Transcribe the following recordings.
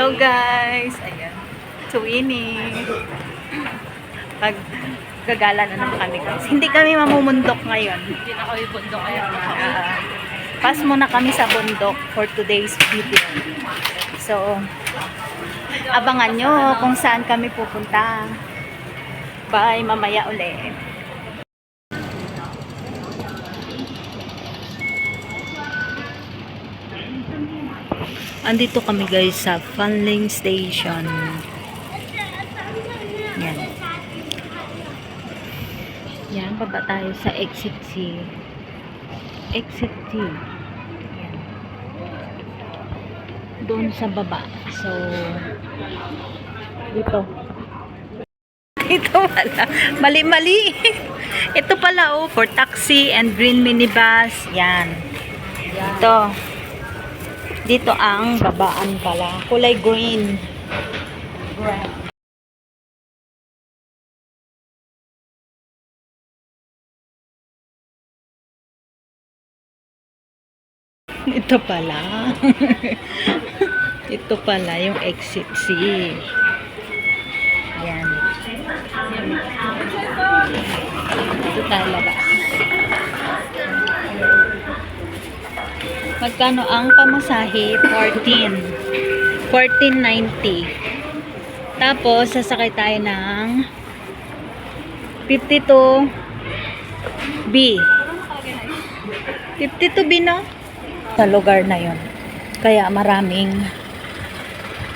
Hello guys! Ayan. Twinning. Pag gagala na naman kami guys. Hindi kami mamumundok ngayon. Hindi na kami bundok ngayon. Pass muna kami sa bundok for today's video. So, abangan nyo kung saan kami pupunta. Bye! Mamaya ulit. Andito kami guys sa Fanling Station. Yan. Yan, baba tayo sa Exit C. Exit C. Yan. Doon sa baba. So, dito. Ito pala. Mali-mali. Ito pala oh, for taxi and green minibus. Yan. Ito. Dito ang babaan pala. Kulay green. Ito pala. Ito pala yung exit C. Ayan. Ito talaga. Magkano ang pamasahe? 14.90. Tapos, sasakay tayo ng 52B. 52B, no? Sa lugar na yon. Kaya maraming...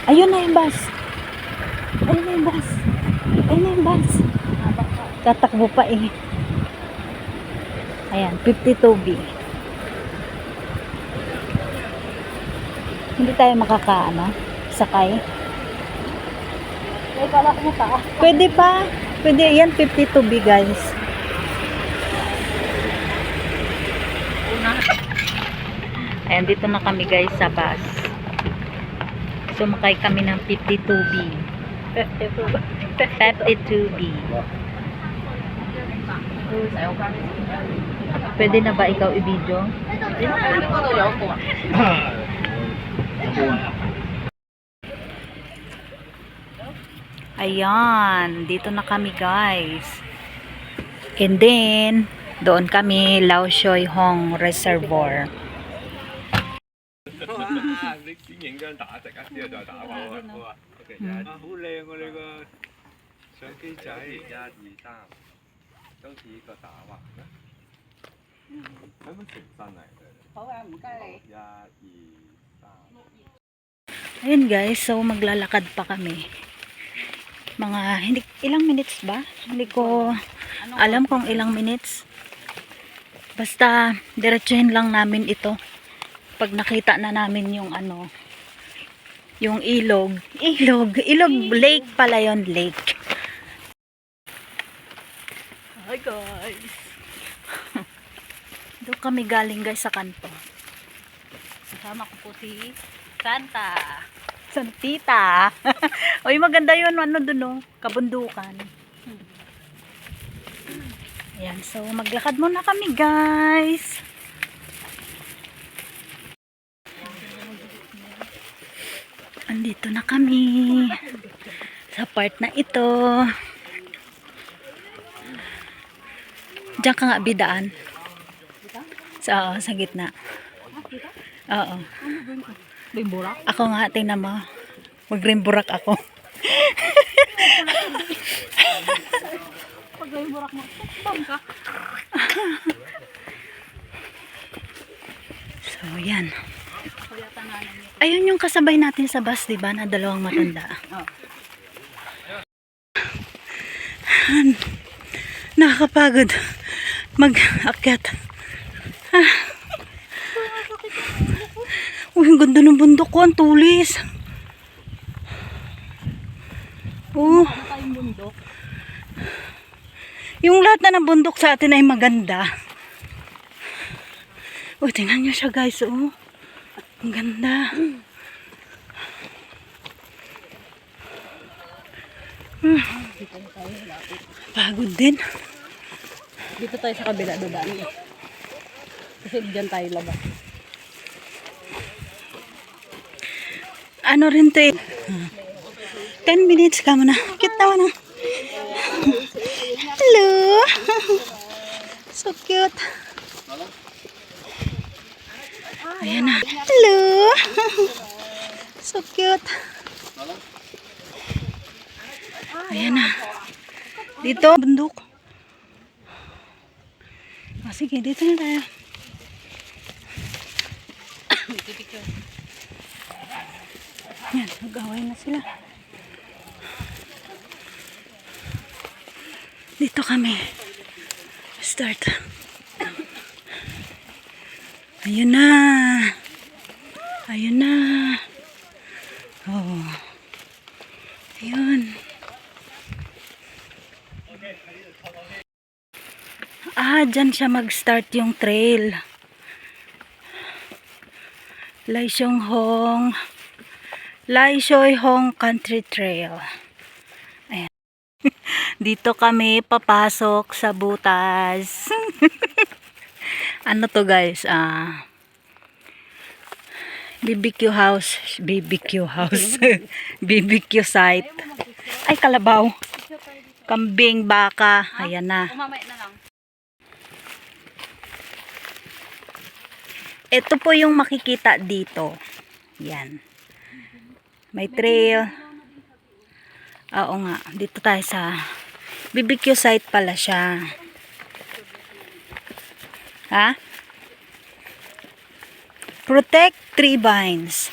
Ayun na yung bus. Ayun na yung bus. Ayun na yung bus. Tatakbo pa eh. Ayan, 52B. Hindi tayo makakaano, sakay. Pwede pa. Pwede yan, 52B guys. Ayan, dito na kami guys sa bus. Sumakay kami ng 52B. 52B. Pwede na ba ikaw i-video? Ayan, dito na kami guys. And then, doon kami Lao Shoy Hong Reservoir. Ayun guys, so maglalakad pa kami. Mga, hindi, ilang minutes ba? Hindi ko alam kung ilang minutes. Basta, diretsuhin lang namin ito. Pag nakita na namin yung ano, yung ilog. Ilog lake pala yon, lake. Hi guys. Doon kami galing guys sa kanto. Kasama ko po si Santa. Santita. Oy, maganda yun. Ano dun, no? Kabundukan. Ayan. So, maglakad muna kami, guys. Andito na kami. Sa part na ito. Diyan ka nga bidaan. Sa gitna. Oo. Rimburak? Ako nga, tingnan mo. Mag-rimburak ako. Pag rimburak mo, bang ka? So, yan. Ayun yung kasabay natin sa bus, diba? Na dalawang matanda. Nakakapagod mag-akyat. Uy, ang ganda ng bundok ko. Ang tulis. Oh. Yung lahat na ng bundok sa atin ay maganda. Oh, tingnan nyo siya guys. Oh. Ang ganda. Pagod din. Dito tayo sa kabila dadaan. Kasi dyan tayo labas. ano rin to eh. 10 minutes ka muna. Cute naman ah. Hello. So cute. Ayan na. Hello. So cute. Ayan na. Dito, bundok. O, sige, dito na tayo. Yan, nag-away na sila. Dito kami. Start. Ayun na. Ayun na. Oh. Ayun. Dyan siya mag-start yung trail. Lai Shoy Hong Country Trail. Ayan. Dito kami papasok sa butas. Ano to guys? BBQ house. BBQ site. Ay, kalabaw. Kambing, baka. Ayan na. Umamay na lang. Ito po yung makikita dito. Yan. May trail. Oo nga. Dito tayo sa BBQ site pala siya. Ha? Protect tree vines.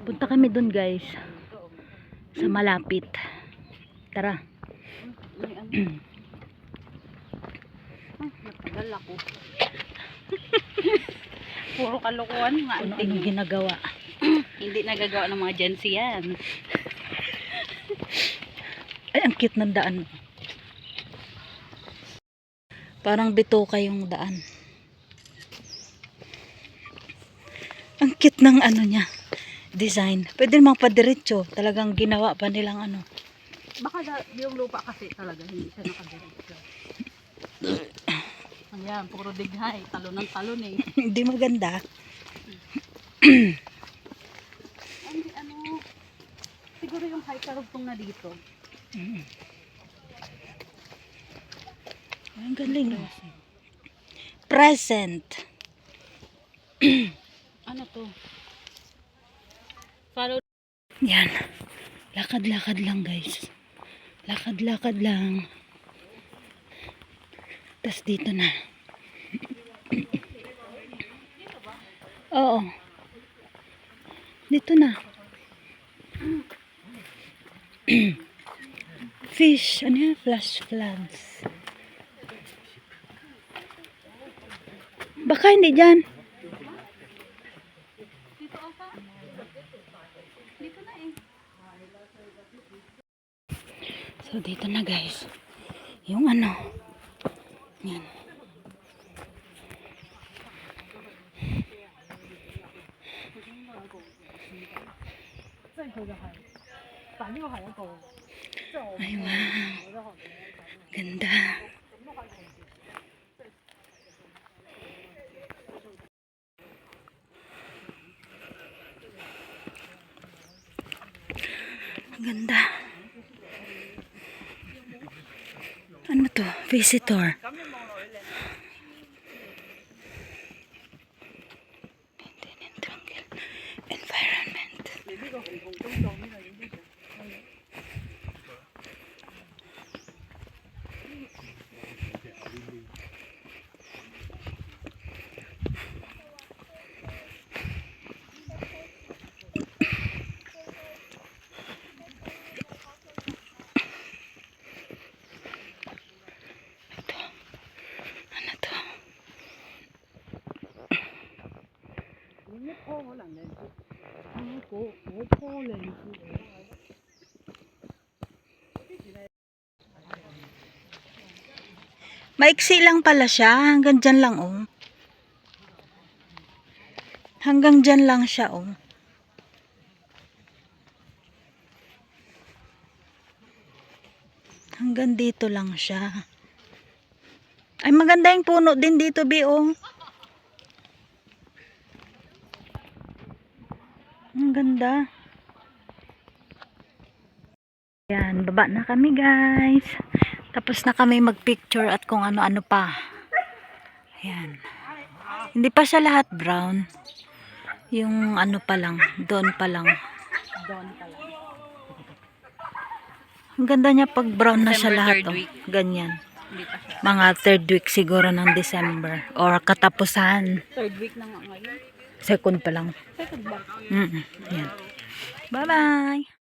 Punta kami dun guys. Sa malapit. Tara. Natagal ako. Puro kalokohan nga. Ano ang ginagawa? Hindi nagagawa ng mga Gen Z yan. Ay, ang cute ng daan. Parang bituka yung daan. Ang cute ng ano niya. Design. Pwede namang padiretso. Talagang ginawa pa nilang ano. Baka yung lupa kasi talaga hindi siya nakadiretso. Ayan, puro dighay. Talon ng talon eh. Hindi maganda. Ano, siguro yung high karugtong na dito. Ang galing. Present. Ano to? Follow. Yan. Lakad-lakad lang guys. Lakad-lakad lang. Tas dito na. Oo. Dito na. Fish. Ano yan? Flash floods. Baka hindi dyan. Dito na eh. So dito na guys. Yung ano. Yan. Ay wow. Ganda. Ganda. Ano to? Visitor. Maintain and tranquil environment. Ano to? Maiksi lang pala siya. Hanggang dyan lang, oh. Hanggang dyan lang siya, oh. Hanggang dito lang siya. Ay, maganda yung puno din dito, Biong. Ang ganda. Yan, baba na kami guys. Tapos na kami magpicture at kung ano-ano pa. Yan. Hindi pa siya lahat brown. Yung ano pa lang, doon pa lang. Ang ganda niya pag brown na siya lahat. Oh. Ganyan. Mga third week siguro ng December. Or katapusan. Third week na nga ngayon. Second pa lang. Second ba? Yan. Bye-bye.